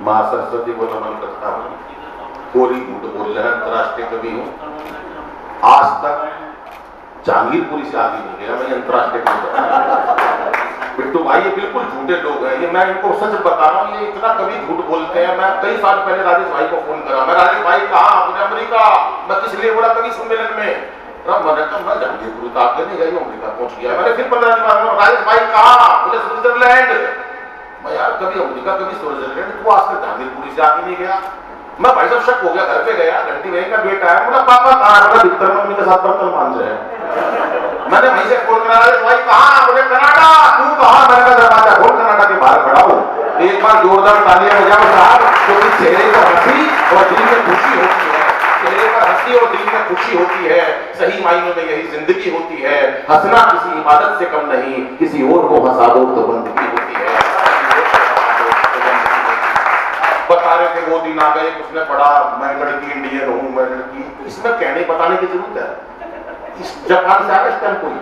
माँ सरस्वती को नमन करता हूँ। कोरी झूठ बोल रहे हैं, अंतर्राष्ट्रीय कवि हूँ। आज तक जहांगीरपुरी से आगे नहीं गया मैं अंतर्राष्ट्रीय कवि। बिट्टू भाई ये बिल्कुल झूठे लोग हैं, ये मैं इनको सच बता रहा हूँ, ये इतना कवि झूठ बोलते हैं। मैं कई साल पहले राजेश भाई को फोन करा, मैं राजेश भाई कहाँ, बोले अमेरिका। मैं किस लिए बोला, कवि सम्मेलन में। मैंने कहा मैं जहांगीरपुरी तो आगे नहीं गई, अमेरिका पहुंच गया। मैंने फिर 15 दिन बाद राजेश भाई कहाँ, बोले स्विट्जरलैंड। मैं यार कभी अमेरिका कभी स्विट्जरलैंड, तू आज तक जहांगीरपुरी से आगे नहीं गया। मैं भाई साहब शक हो गया, घर पे गया, घंटी भाई का बेटा है, बोला पापा कहाँ, बोला भीतर मम्मी के साथ बर्तन मान रहे हैं। मैंने भाई से फोन करा, भाई कहाँ, बोले कनाडा। तू कहाँ, मैंने कहा दरवाजा खोल, कनाडा के बाहर खड़ा हूँ। एक बार जोरदार तालियां बजाओ साहब, क्योंकि चेहरे पर हंसी और दिल में खुशी होती है। चेहरे पर हंसी और दिल में खुशी होती है, सही मायनों में यही जिंदगी होती है। हंसना किसी इबादत से कम नहीं, किसी और को हंसा दो तो बंदगी होती है। बता रहे थे वो दिन आ गए, उसने पढ़ा मैं लड़की इंडियन हूँ, मैं लड़की, इसमें कहने बताने की जरूरत है। इस जापान से आया इस टाइम कोई,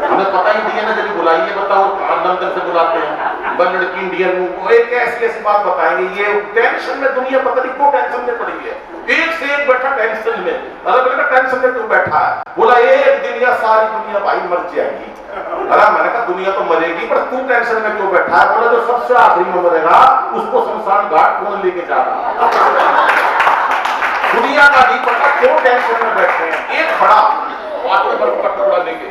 हमें पता ही नहीं है ना, जब बुलाइए बताओ लंदन से बुलाते हैं, मैं लड़की इंडियन हूँ, वो एक ऐसी बात बताएंगे। ये टेंशन में दुनिया पता नहीं क्यों टेंशन में पड़ी है, एक से एक बैठा टेंशन में। अरे बेटा टेंशन में क्यों बैठा है, बोला एक दिन या सारी दुनिया भाई मर जाएगी। अरे मैंने कहा दुनिया तो मरेगी, पर तू टेंशन में क्यों बैठा है। बोला जो सबसे आखिरी में मरेगा उसको शमशान घाट कौन लेके जा रहा। दुनिया का नहीं पता क्यों टेंशन में बैठे हैं, एक बड़ा वाटर बर्फ का टुकड़ा लेके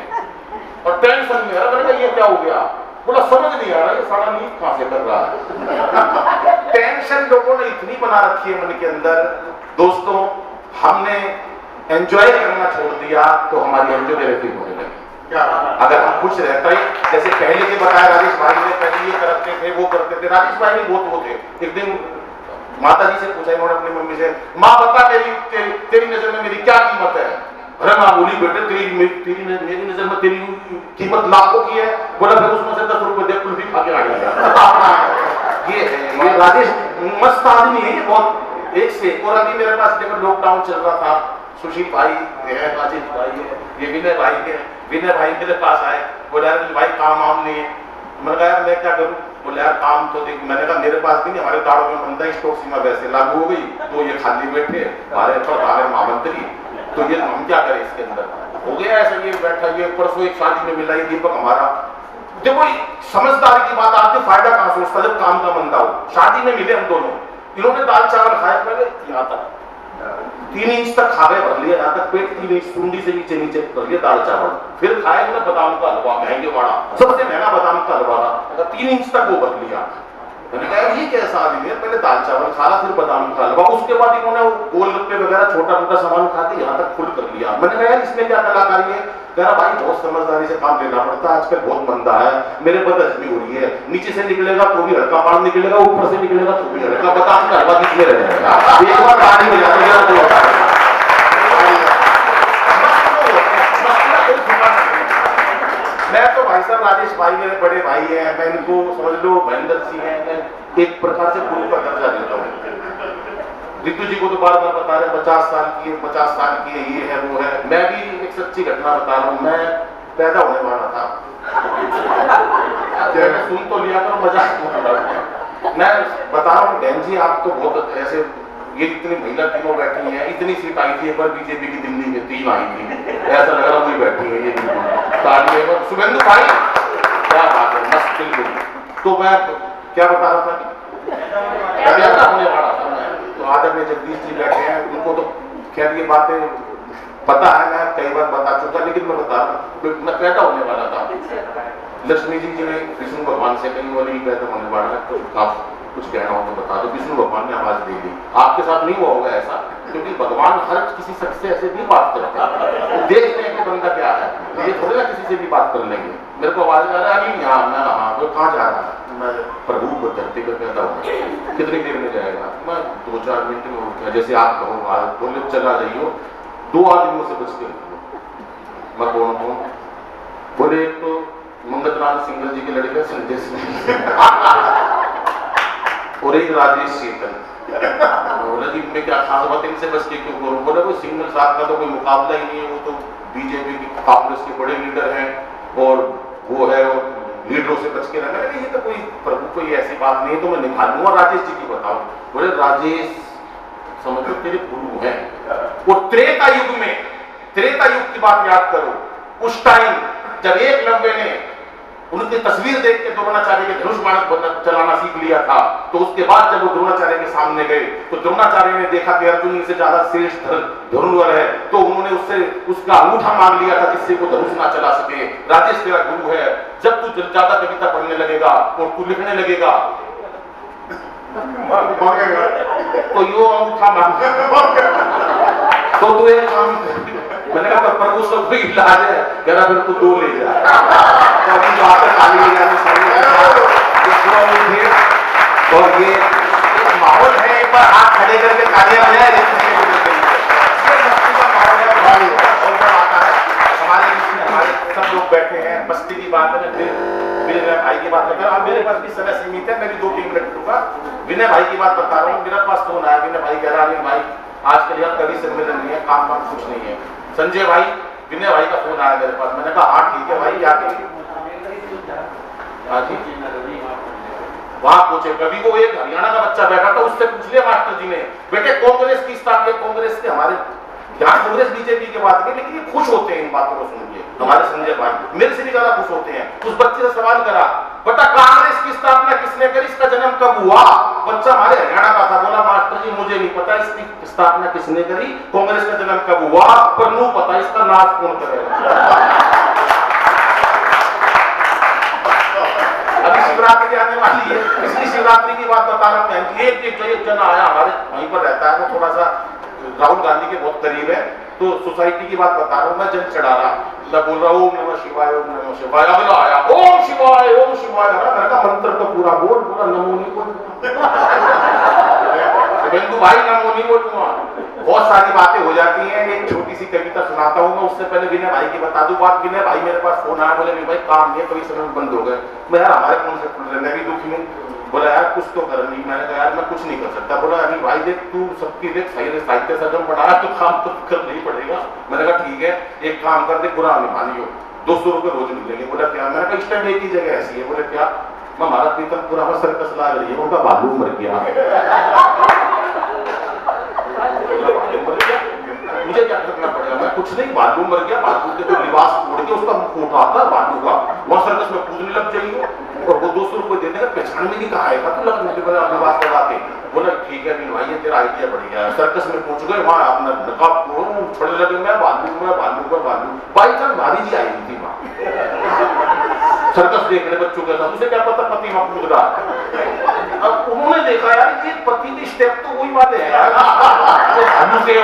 और टेंशन में। अरे मैंने कहा ये क्या हो गया, बोला समझ नहीं आ रहा ये सारा नींद कहां से कर रहा है। टेंशन लोगों ने इतनी बना रखी है मन के अंदर। दोस्तों हमने एंजॉय करना छोड़ दिया तो हमारी एंजॉयबिलिटी होने लगी। अगर हम खुश रहते हैं, जैसे पहले के बताया राजेश भाई ने, पहले ये करते थे वो करते थे। राजेश भाई भी बहुत वो थे। एक दिन माता जी से पूछा इन्होंने अपनी मम्मी से, माँ बता तेरी नजर में मेरी क्या कीमत है। अरे माँ बोली बेटे मेरी नजर में तेरी कीमत लाखों की है। बोला फिर उसमें से 10 रुपए दे, कुल्फी खा के आ गया। ये है, ये राजेश मस्त आदमी है ये बहुत, एक से। और अभी मेरे पास जब लॉकडाउन चल रहा था, सुशील भाई है, राजेश भाई है, ये विनय भाई है। विनय भाई मेरे पास आए, बोले यार भाई काम वाम नहीं है। मैंने कहा यार मैं क्या करूं। बोले यार काम तो देख, मैंने कहा मेरे पास भी नहीं, हमारे दाड़ों में बनता है, स्टॉक सीमा वैसे लागू हो गई तो ये खाली बैठे हमारे महामंत्री, तो ये हम क्या करें इसके अंदर। हो गया ऐसा, ये बैठा, ये परसों एक शादी में मिला, ये दीपक हमारा। देखो समझदारी की बात, आपके फायदा कहां सोचता जब काम का मंदा हो। शादी में मिले हम दोनों, इन्होंने दाल चावल खाए, पहले यहाँ तक 3 इंच तक खा गए, भर लिया यहाँ तक पेट, 3 इंच सुंडी से नीचे नीचे कर लिया दाल चावल। फिर खाए ना बादाम का हलवा, महंगे वाला, सबसे महंगा बादाम का हलवा, 3 इंच तक वो भर लिया। मैंने कहा ये कैसा आदमी है, पहले दाल चावल खाना फिर बादाम का हलवा, उसके बाद इन्होंने गोलगप्पे वगैरह छोटा मोटा सामान खा के यहाँ तक फुल कर लिया। मैंने कहा यार इसमें क्या कलाकारी है। कह रहा भाई बहुत समझदारी से काम लेना पड़ता है, आजकल बहुत मंदा है, मेरे बदहजमी हो रही है, नीचे से निकलेगा तो भी हल्का पानी निकलेगा, ऊपर से निकलेगा तो भी हल्का, बादाम का हलवा बीच में रहेगा, एक बार पानी हो जाएगा। मैं तो भाई साहब राजेश भाई मेरे बड़े भाई हैं, मैं इनको समझ लो महेंद्र सिंह है, मैं एक प्रकार से गुरु का दर्जा देता हूँ। रितु जी को तो बार बार बता रहे 50 साल की है, 50 साल की है, ये है वो है। मैं भी एक सच्ची घटना बता रहा हूँ, मैं पैदा होने वाला था। सुन तो लिया करो, मजाक मैं बता रहा हूँ। बहन जी आप तो बहुत ऐसे, ये इतनी महिला तीनों बैठी हैं, इतनी सीट आई थी एक बार बीजेपी की दिल्ली में 3 आई थी, ऐसा लग रहा वही बैठी है ये ताली। शुभेंदु भाई क्या बात है, मस्त बिल्कुल। तो मैं क्या बता रहा था, होने वाला था मैं, तो आदरणीय जगदीश जी बैठे हैं, उनको तो खैर ये बातें पता है, मैं कई बार बता चुका, लेकिन मैं बता मैं पैदा होने वाला था। लक्ष्मी जी ने विष्णु भगवान से कहीं वाली पैदा होने वाला है, तो आप कुछ कहना हो तो बता दो। विष्णु भगवान ने आवाज दे दी। आपके साथ नहीं हुआ होगा ऐसा, क्योंकि भगवान हर किसी शख्स से ऐसे नहीं बात करते, देखते हैं कि बंदा क्या है, ये थोड़ी ना किसी से भी बात कर लेंगे। मेरे को आवाज आ रहा है नहीं यहाँ, मैं हाँ तो कहाँ जा रहा है, मैं प्रभु धरती पर पैदा हूँ, कितनी देर में जाएगा, मैं 2-4 मिनट में उठ गया, जैसे आप कहो आज बोले चला जाइयो, 2 आदमियों से बच के। मैं कौन हूँ, बोले एक तो मंगतराम सिंगल जी के लड़के संजय सिंह और एक राजेश सीतल। बोला जी इनमें क्या खास बात, इनसे बच के क्यों करूं। बोला कोई सिंगल साथ का तो कोई मुकाबला ही नहीं है, वो तो बीजेपी की कांग्रेस के बड़े लीडर हैं और वो है लीडरों से बच के रहना। ये तो कोई प्रभु कोई ऐसी बात नहीं है तो मैं निकालूंगा। राजेश जी की बताओ, बोले राजेश समझो तेरे गुरु हैं। वो त्रेता युग में, त्रेता युग की बात याद करो, उस टाइम जब एकलव्य ने उनकी तस्वीर देख के द्रोणाचार्य के धनुष बाण चलाना सीख लिया था, तो उसके बाद जब वो द्रोणाचार्य के सामने गए तो द्रोणाचार्य ने देखा कि अर्जुन इनसे ज्यादा श्रेष्ठ धनुर्धर है, तो उन्होंने उससे उसका अंगूठा मांग लिया था जिससे वो धनुष ना चला सके। राजेश तेरा गुरु है, जब तू ज्यादा कविता पढ़ने लगेगा और तू लिखने लगेगा तो यो अंगूठा मांग तो तू एक काम, मैंने कहा प्रभु सब कोई इलाज है, कह रहा फिर तू दो ले जा। तो अभी वहां पर खाली ले जाने और ये माहौल है, एक बार हाथ खड़े करके तालियां बजाए, हमारे बीच में हमारे सब लोग बैठे हैं, मस्ती की बात है। मेरे भाई की बात बता रहा हूँ, मेरे पास भी समय सीमित है, मैं भी 2-3 मिनट दूंगा। विनय भाई की बात बता रहा हूँ, मेरे पास फोन आया, विनय भाई कह रहा है भाई आजकल यार कभी सम्मेलन नहीं है, काम कुछ नहीं है। संजय भाई, विनय भाई का फोन आया मेरे पास, मैंने कहा हाँ ठीक है भाई, क्या करें? वहां पूछे, कभी वो एक हरियाणा का बच्चा बैठा था, उससे पूछ लिया मास्टर जी ने, बेटे कांग्रेस की स्थापना, कांग्रेस के हमारे यहाँ कांग्रेस बीजेपी की बात की, लेकिन ये खुश होते हैं इन बातों को सुन के, हमारे संजय भाई मेरे से भी ज्यादा खुश होते हैं। उस बच्चे से सवाल करा, बता कांग्रेस की स्थापना किसने करी, इसका जन्म कब हुआ? बच्चा हमारे हरियाणा का था, बोला मास्टर जी मुझे नहीं पता इसकी स्थापना किसने करी, कांग्रेस का जन्म कब हुआ, पर नू पता इसका नाश कौन करेगा। अभी शिवरात्रि आने वाली है, इसलिए शिवरात्रि की बात बता रहा हूँ। एक जन आया हमारे वहीं पर रहता है, वो थोड़ा सा राहुल गांधी के बहुत करीब है, तो सोसाइटी की बात बता रहा हूँ, मैं जन चढ़ा रहा, मैं बोल रहा हूँ ओम नमः शिवाय, ओम नमः शिवाय। अगला आया ओम शिवाय, ओम शिवाय। मैंने कहा मंत्र तो पूरा बोल, पूरा नमो नहीं बोल। बिंदु भाई नमो नहीं बोलूंगा। बहुत सारी बातें हो जाती हैं। एक छोटी सी कविता सुनाता हूँ मैं, उससे पहले विनय भाई की बता दूं बात। विनय भाई मेरे पास फोन आया, बोले भाई काम नहीं, कभी समय बंद हो गए। मैं यार हमारे फोन से खुल रहे, मैं भी दुखी हूँ। बोला यार कुछ तो कर नहीं। मैंने कहा यार मैं कुछ नहीं कर सकता। बोला अभी भाई देख तू सबकी देख सही साहित्य सदन पढ़ा तो काम तो करना ही पड़ेगा। मैंने कहा ठीक है, एक काम कर दे, बुरा नहीं मानियो, 200 रुपए रोज मिलेंगे। बोला क्या? मैंने कहा इस टाइम एक ही जगह ऐसी है। बोले क्या? मैं हमारा पीतमपुरा में सर्कस ला रही है, उनका भालू मर गया। मुझे क्या करना पड़ेगा? मैं कुछ नहीं, भालू मर गया, भालू के जो लिबास उड़ के उसका मुख उठाता भालू का, वहां सर्कस में कूदने लग जाइए और वो 200 रुपए देने का पहचान में नहीं कहा है तो लगने के बाद लिबास लगा के। बोला ठीक है भाई ये तेरा आइडिया बढ़िया है। सर्कस में पहुंच गए, वहां अपना नकाब छोड़ने लगे, मैं भालू भाई साहब भाभी जी आई थी वहां सर्कस देखने बच्चों के साथ। उसे क्या पता पति वहां कूद रहा। अब उन्होंने देखा यार ये पति के स्टेप तो वही वाले हैं यार,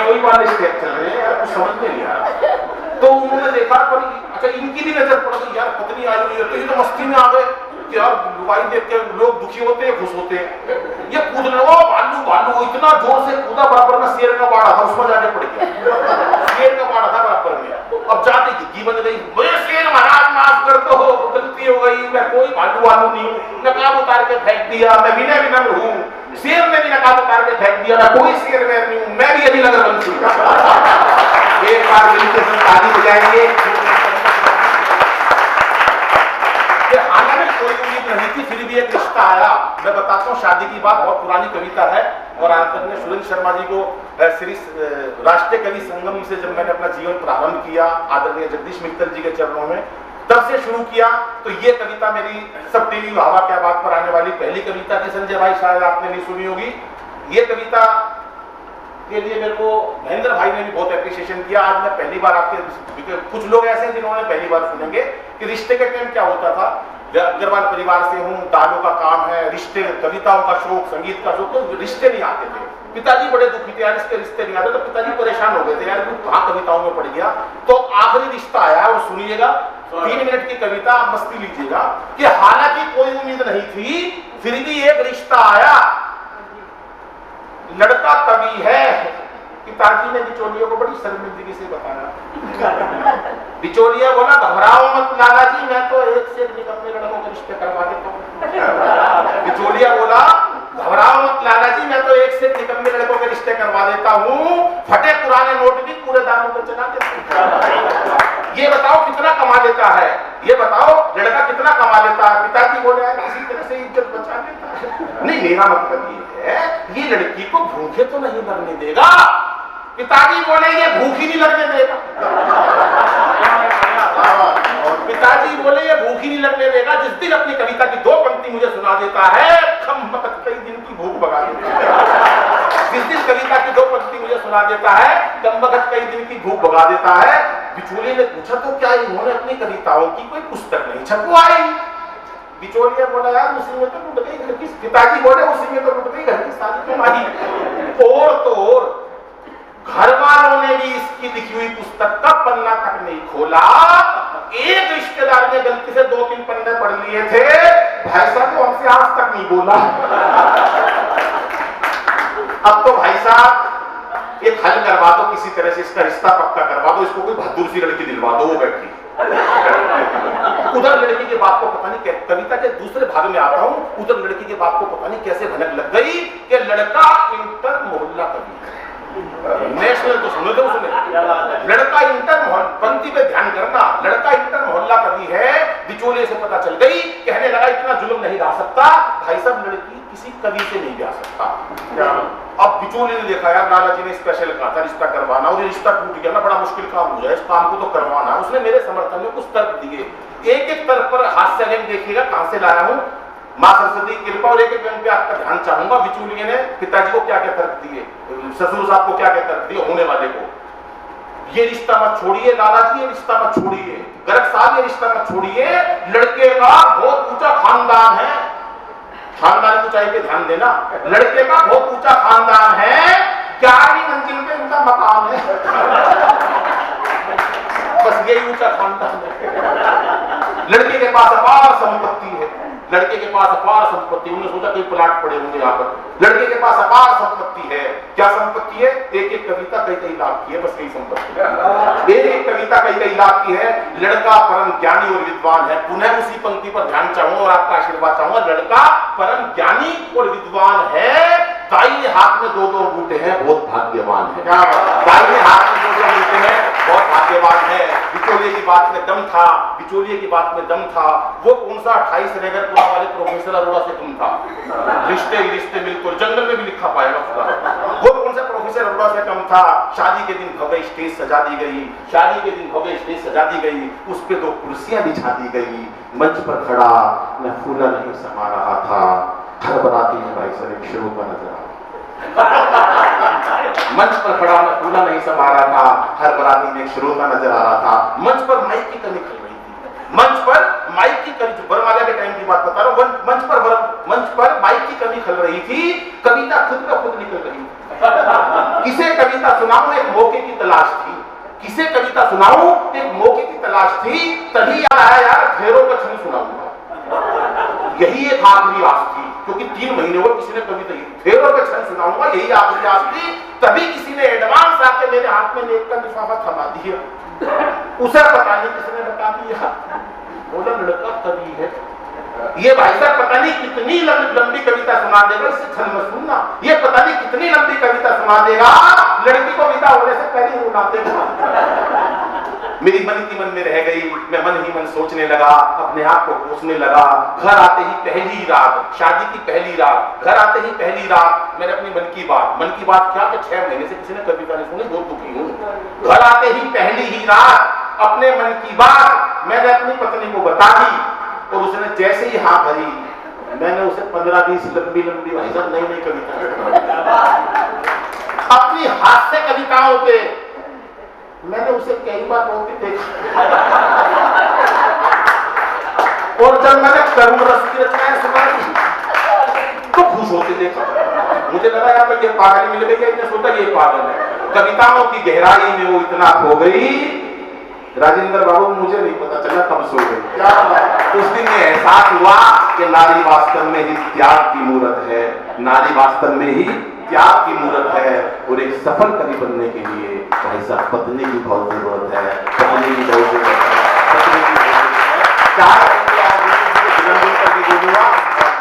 वही वाले स्टेप चल रहे हैं यार, कुछ समझ नहीं यार। तो उन्होंने देखा पर अच्छा इनकी भी नजर पड़ गई यार, पत्नी आई हुई है तो ये तो मस्ती में आ गए कि यार लुगाई देख के लोग दुखी होते हैं, खुश होते हैं। ये कूद रहा भालू भालू इतना जोर से कूदा, बराबर में शेर का बाड़ा था, उसमें जाके पड़ गया। शेर का बाड़ा था बराबर में। अब जाते घिग्गी बन गई, मुझे शेर महाराज माफ कर दो, गलती हो गई, मैं कोई भालू वालू नहीं हूँ। नकाब उतार के फेंक दिया, मैं विनय विनम्र हूँ। शेर ने भी नकाब उतार के फेंक दिया, मैं कोई शेर मैं नहीं हूँ, मैं भी अभी नगर बंसी। एक बार मिलकर सब ताली बजाएंगे। कोई उम्मीद नहीं थी, फिर भी एक रिश्ता आया। मैं बताता हूँ शादी की बात, बहुत पुरानी कविता है और आदरणीय सुरेंद्र शर्मा जी को श्री राष्ट्रीय कवि संगम से जब मैंने अपना जीवन प्रारंभ किया, आदरणीय जगदीश मित्तल जी के चरणों में, तब से शुरू किया। तो ये कविता मेरी सब टीवी हवा क्या बात पर आने वाली पहली कविता थी। संजय भाई शायद आपने नहीं सुनी होगी। ये कविता के लिए मेरे को महेंद्र भाई ने भी बहुत एप्रिसिएशन किया। आज मैं पहली बार आपके, कुछ लोग ऐसे हैं जिन्होंने पहली बार सुनेंगे कि रिश्ते के टाइम क्या होता था। अग्रवाल परिवार से हूँ, दालों का काम है, रिश्ते, कविताओं का शौक, संगीत का शौक, तो रिश्ते नहीं आते थे। पिताजी बड़े दुखी थे यार, इसके रिश्ते नहीं आते, तो पिताजी परेशान हो गए थे यार तू कहाँ कविताओं में पड़ गया। तो आखिरी रिश्ता आया और सुनिएगा, 3 मिनट की कविता, आप मस्ती लीजिएगा कि हालांकि कोई उम्मीद नहीं थी, फिर भी एक रिश्ता आया। लड़का कवि है। पिताजी ने बिचौलियों को बड़ी शर्मिंदगी से बताया। बिचौलिया बोला घबराओ मत लाला जी, मैं तो एक से एक निकम्मे लड़कों के रिश्ते करवा देता हूँ। बिचौलिया बोला घबराओ मत लाला जी, मैं तो एक से एक निकम्मे लड़कों के रिश्ते करवा देता हूँ, फटे पुराने नोट भी पूरे दामों पर चला देता हूँ। ये बताओ कितना कमा लेता है। ये बताओ लड़का कितना कमा लेता है? पिताजी बोले यार किसी तरह से इज्जत बचा लेता है। नहीं, मेरा मतलब ये है ये लड़की को भूखे तो नहीं मरने देगा। पिताजी बोले ये भूख ही नहीं लगने देगा। पिताजी बोले ये भूख ही नहीं लगने देगा। जिस दिन अपनी कविता की 2 पंक्ति मुझे सुना देता है, खम्बक कई दिन की भूख भगा देता है। जिस दिन कविता की 2 पंक्ति मुझे सुना देता है, कमबख्त कई दिन की भूख भगा देता है। बिचौलिए ने पूछा तो क्या इन्होंने अपनी कविताओं की कोई पुस्तक नहीं छपवाई? बिचौलिया बोला यार उसी में तो लुट गई घर की। पिताजी बोले उसी में तो लुट गई घर की सारी कमाई। और तो और घर वालों ने भी इसकी लिखी हुई पुस्तक का पन्ना तक नहीं खोला। एक रिश्तेदार ने गलती से 2-3 पन्ने पढ़ लिए थे, भाई साहब को हमसे आज तक नहीं बोला। अब तो भाई साहब एक हल करवा दो, किसी तरह से इसका रिश्ता पक्का करवा दो, इसको कोई बहादुर सी लड़की दिलवा दो। वो बैठी उधर लड़की के बाप को पता नहीं, कविता के दूसरे भाग में आता हूं, उधर लड़की के बाप को पता नहीं कैसे भनक लग गई कि लड़का इंटर मोहल्ला कवि है। नेशनल तो सुने थे उसने, लड़का इंटर पंक्ति पे ध्यान करना, लड़का इंटर मोहल्ला कवि है। बिचौलिए से पता चल गई, कहने लगा इतना जुल्म नहीं ला सकता भाई साहब, लड़की किसी कवि से नहीं जा सकता। अब बिचौलिए ने देखा यार लाला जी ने स्पेशल कहा था रिश्ता करवाना, और ये रिश्ता टूट गया ना, बड़ा मुश्किल काम हो जाए, इस काम को तो करवाना। उसने मेरे समर्थन में कुछ तर्क दिए, एक तर्क पर हास्य देखिएगा कहां से लाया हूं, मां सरस्वती की कृपा, और एक पे आपका ध्यान चाहूंगा। बिचौलिए ने पिताजी को क्या क्या तर्क दिए, ससुर साहब को क्या क्या तर्क दिए, होने वाले को, ये रिश्ता मत छोड़िए लाला जी, ये रिश्ता मत छोड़िए, गर्ग साहब ये रिश्ता मत छोड़िए, लड़के का बहुत ऊंचा खानदान है, खानदान की ऊंचाई पे ध्यान देना, लड़के का बहुत ऊंचा खानदान है, 11वीं मंजिल पे उनका मकान है। बस यही ऊंचा खानदान है। लड़के के पास अपार संपत्ति है, लड़के के पास अपार संपत्ति, उन्होंने सोचा कई प्लाट पड़े होंगे यहाँ पर, लड़के के पास अपार संपत्ति है। क्या संपत्ति है? एक कविता कई लाख की है, बस यही संपत्ति है। एक कविता कई लाख की है। लड़का परम ज्ञानी और विद्वान है। पुनः उसी पंक्ति पर ध्यान चाहूंगा और आपका आशीर्वाद चाहूंगा। लड़का परम ज्ञानी और विद्वान है, दाहिने हाथ में 2 बूटे हैं, बहुत भाग्यवान है। दाहिने हाथ में 2 बूटे हैं, बहुत भाग्यवान है। बिचौलिए की बात में दम था, बिचौलिए की बात में दम था। वो कौन सा 28 रेगरपुरा वाले प्रोफेसर अरोड़ा से कम था। रिश्ते रिश्ते बिल्कुल जंगल में भी लिखा पाएगा खुदा। वो कौन सा प्रोफेसर अरोड़ा से कम था। शादी के दिन भव्य स्टेज सजा दी गई, शादी के दिन भव्य स्टेज सजा दी गई, उस पे 2 कुर्सियां बिछा दी गई। मंच पर खड़ा मैं फूला नहीं समा रहा था, हर बराती में भाई सर एक श्रोता नजर आ। मंच पर खड़ा मैं फूला नहीं समा रहा था, हर बराती में एक श्रोता नजर आ रहा था। मंच पर माइक की कमी खल रही थी, मंच पर माइक की कमी, बरमाला के टाइम की बात बता रहा हूं। मंच पर माइक की कमी खल रही थी, कविता खुद का खुद निकल रही थी। किसे कविता सुनाऊं, एक मौके की तलाश थी, किसे कविता सुनाऊं, एक मौके की तलाश थी। तभी याद आया यार फेरों का छंद सुनाऊंगा, यही एक आखिरी आस थी, क्योंकि 3 महीने हुए किसी ने कविता फेरों का छंद सुनाऊंगा, यही आखिरी आस थी। तभी किसी ने एडवांस आके मेरे हाथ में नेक का लिफाफा थमा दिया। उसे पता नहीं किसने बता दिया, बोला लड़का कवि है। ये भाई साहब पता नहीं कितनी लंबी कविता सुना देगा, इससे छंद मत सुनना। ये पता नहीं कितनी लंबी कविता सुना देगा, लड़की को विदा होने से पहले ही उड़ा देगा। मेरी मन की मन में रह गई, मैं मन ही मन सोचने लगा, अपने आप को कोसने लगा। घर आते ही पहली रात, शादी की पहली रात, घर आते ही पहली रात मैंने अपनी मन की बात क्या कि 6 महीने से किसी ने कविता नहीं सुनी, बहुत दुखी हूँ। घर आते ही पहली ही रात अपने मन की बात मैंने अपनी पत्नी को बता दी, और उसने जैसे ही हाँ भरी, मैंने उसे 15-20 लंबी भाई साहब नई कविता अपनी हास्य कविताओं पे मैंने उसे कई बार बोलते देखा। और जब मैंने करुण रस की रचनाएं सुनाई तो खुश होते देखा। मुझे लगा यार ये पागल मिल गई, इसने सोचा ये पागल है। कविताओं की गहराई में वो इतना खो गई, राजेंद्र बाबू मुझे नहीं पता चला कब सो गई। क्या उस दिन ये एहसास हुआ कि नारी वास्तव में ही त्याग की मूर्त है, नारी वास्तव में ही त्याग की मूर्त है। और एक सफल कवि बनने के लिए भाई साहब पत्नी की बहुत जरूरत है, पत्नी की बहुत जरूरत है, पत्नी की बहुत जरूरत है। 4 जन्मदिन पर भी बोलूंगा,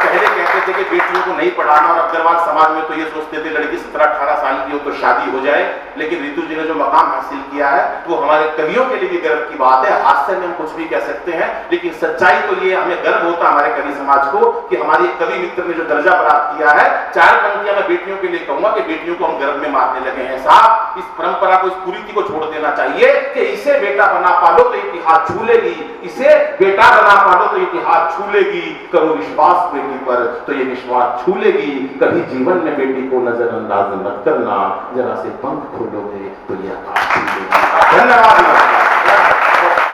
पहले कहते थे कि बेटियों को नहीं पढ़ाना, और अग्रवाल समाज में तो ये सोचते थे लड़की 17-18 साल की हो तो शादी हो जाए। लेकिन रितु जी ने जो मकाम हासिल किया है वो हमारे कवियों के लिए भी गर्व की बात है। हास्य में हम कुछ भी कह सकते हैं, लेकिन सच्चाई तो ये हमें गर्व होता है हमारे कवि समाज को कि हमारी कवि मित्र ने जो दर्जा प्राप्त किया है। 4 पंक्तियां मैं बेटियों के लिए कहूंगा कि बेटियों को हम गर्व में मारने लगे हैं। साहब, इस परंपरा को, इस कुरीति को छोड़ देना चाहिए कि इसे बेटा बना पालो तो इतिहास छू लेगी, इसे बेटा बना पालो तो इतिहास छू लेगी, करो विश्वास बेटी पर तो ये विश्वास छू लेगी। कभी जीवन में बेटी को नजरअंदाज मत करना, जरा से पंख खोलोगे तो ये आकाश छू लेगी। धन्यवाद।